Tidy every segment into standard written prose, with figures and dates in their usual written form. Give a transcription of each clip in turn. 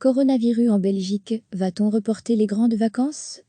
Coronavirus en Belgique, va-t-on reporter les grandes vacances?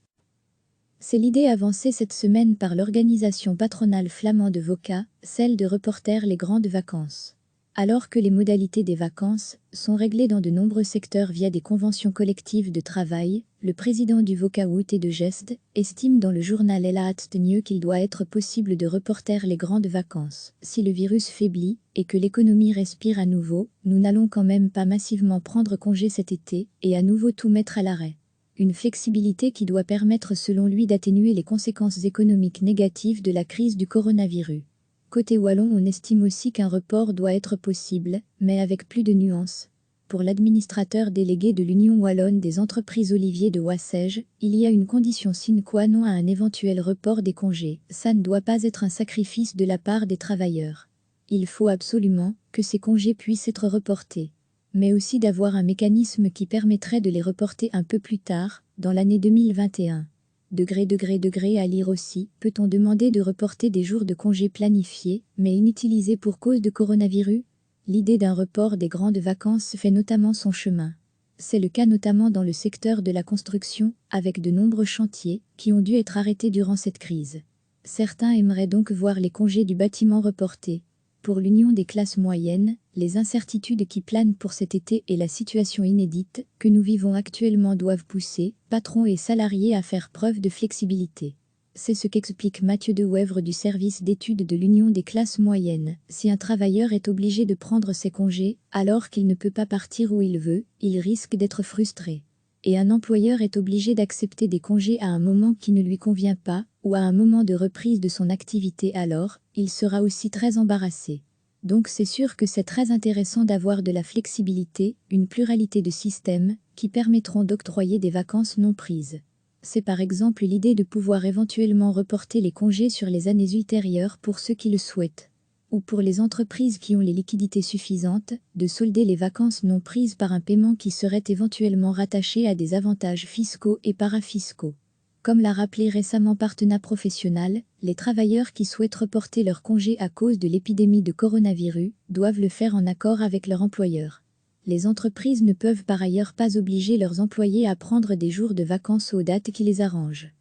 C'est l'idée avancée cette semaine par l'organisation patronale flamande VOCA, celle de reporter les grandes vacances. Alors que les modalités des vacances sont réglées dans de nombreux secteurs via des conventions collectives de travail, le président du VOCA Wout et de Geste estime dans le journal El Aatstenieu qu'il doit être possible de reporter les grandes vacances. Si le virus faiblit et que l'économie respire à nouveau, nous n'allons quand même pas massivement prendre congé cet été et à nouveau tout mettre à l'arrêt. Une flexibilité qui doit permettre selon lui d'atténuer les conséquences économiques négatives de la crise du coronavirus. Côté wallon, on estime aussi qu'un report doit être possible, mais avec plus de nuances. Pour l'administrateur délégué de l'Union wallonne des entreprises Olivier de Wassège, il y a une condition sine qua non à un éventuel report des congés. Ça ne doit pas être un sacrifice de la part des travailleurs. Il faut absolument que ces congés puissent être reportés, mais aussi d'avoir un mécanisme qui permettrait de les reporter un peu plus tard, dans l'année 2021. À lire aussi, peut-on demander de reporter des jours de congés planifiés, mais inutilisés pour cause de coronavirus? L'idée d'un report des grandes vacances fait notamment son chemin. C'est le cas notamment dans le secteur de la construction, avec de nombreux chantiers qui ont dû être arrêtés durant cette crise. Certains aimeraient donc voir les congés du bâtiment reportés. Pour l'Union des classes moyennes, les incertitudes qui planent pour cet été et la situation inédite que nous vivons actuellement doivent pousser patrons et salariés à faire preuve de flexibilité. C'est ce qu'explique Mathieu Dewèvre du service d'études de l'Union des classes moyennes. Si un travailleur est obligé de prendre ses congés alors qu'il ne peut pas partir où il veut, il risque d'être frustré. Et un employeur est obligé d'accepter des congés à un moment qui ne lui convient pas, ou à un moment de reprise de son activité, alors, il sera aussi très embarrassé. Donc c'est sûr que c'est très intéressant d'avoir de la flexibilité, une pluralité de systèmes, qui permettront d'octroyer des vacances non prises. C'est par exemple l'idée de pouvoir éventuellement reporter les congés sur les années ultérieures pour ceux qui le souhaitent. Ou pour les entreprises qui ont les liquidités suffisantes, de solder les vacances non prises par un paiement qui serait éventuellement rattaché à des avantages fiscaux et parafiscaux. Comme l'a rappelé récemment Partenat Professionnel, les travailleurs qui souhaitent reporter leur congé à cause de l'épidémie de coronavirus doivent le faire en accord avec leur employeur. Les entreprises ne peuvent par ailleurs pas obliger leurs employés à prendre des jours de vacances aux dates qui les arrangent.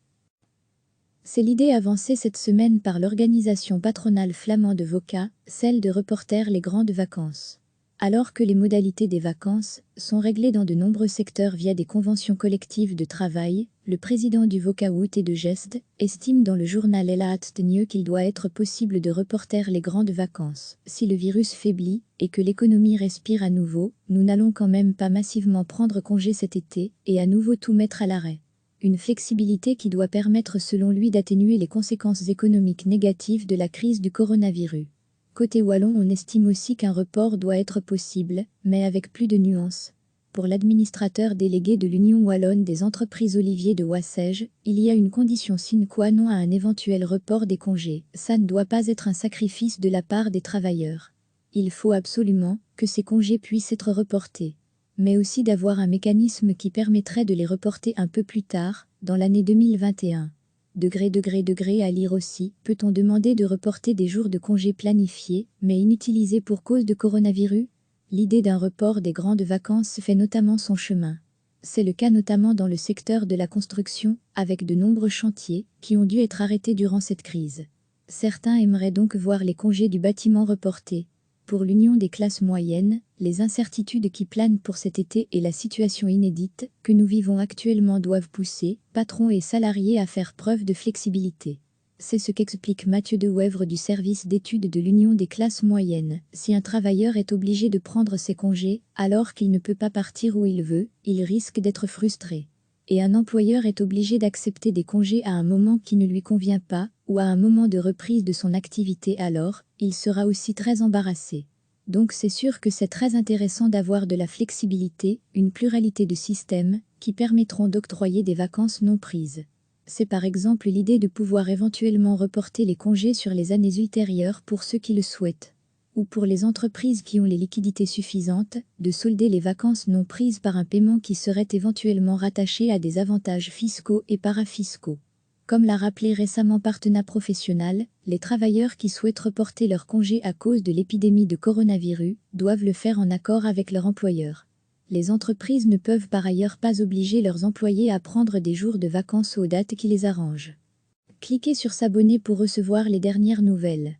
C'est l'idée avancée cette semaine par l'organisation patronale flamande VOCA, celle de reporter les grandes vacances. Alors que les modalités des vacances sont réglées dans de nombreux secteurs via des conventions collectives de travail, le président du VOCA Wout et de Geste estime dans le journal El Aatstenieu qu'il doit être possible de reporter les grandes vacances. Si le virus faiblit et que l'économie respire à nouveau, nous n'allons quand même pas massivement prendre congé cet été et à nouveau tout mettre à l'arrêt. Une flexibilité qui doit permettre selon lui d'atténuer les conséquences économiques négatives de la crise du coronavirus. Côté wallon, on estime aussi qu'un report doit être possible, mais avec plus de nuances. Pour l'administrateur délégué de l'Union wallonne des entreprises Olivier de Wassège, il y a une condition sine qua non à un éventuel report des congés. Ça ne doit pas être un sacrifice de la part des travailleurs. Il faut absolument que ces congés puissent être reportés, mais aussi d'avoir un mécanisme qui permettrait de les reporter un peu plus tard, dans l'année 2021. À lire aussi, peut-on demander de reporter des jours de congés planifiés, mais inutilisés pour cause de coronavirus? L'idée d'un report des grandes vacances fait notamment son chemin. C'est le cas notamment dans le secteur de la construction, avec de nombreux chantiers qui ont dû être arrêtés durant cette crise. Certains aimeraient donc voir les congés du bâtiment reportés. Pour l'Union des classes moyennes, les incertitudes qui planent pour cet été et la situation inédite que nous vivons actuellement doivent pousser patrons et salariés à faire preuve de flexibilité. C'est ce qu'explique Mathieu Dewèvre du service d'études de l'Union des classes moyennes. Si un travailleur est obligé de prendre ses congés alors qu'il ne peut pas partir où il veut, il risque d'être frustré. Et un employeur est obligé d'accepter des congés à un moment qui ne lui convient pas, ou à un moment de reprise de son activité, alors, il sera aussi très embarrassé. Donc c'est sûr que c'est très intéressant d'avoir de la flexibilité, une pluralité de systèmes, qui permettront d'octroyer des vacances non prises. C'est par exemple l'idée de pouvoir éventuellement reporter les congés sur les années ultérieures pour ceux qui le souhaitent. Ou pour les entreprises qui ont les liquidités suffisantes, de solder les vacances non prises par un paiement qui serait éventuellement rattaché à des avantages fiscaux et parafiscaux. Comme l'a rappelé récemment Partenat Professionnel, les travailleurs qui souhaitent reporter leur congé à cause de l'épidémie de coronavirus doivent le faire en accord avec leur employeur. Les entreprises ne peuvent par ailleurs pas obliger leurs employés à prendre des jours de vacances aux dates qui les arrangent. Cliquez sur s'abonner pour recevoir les dernières nouvelles.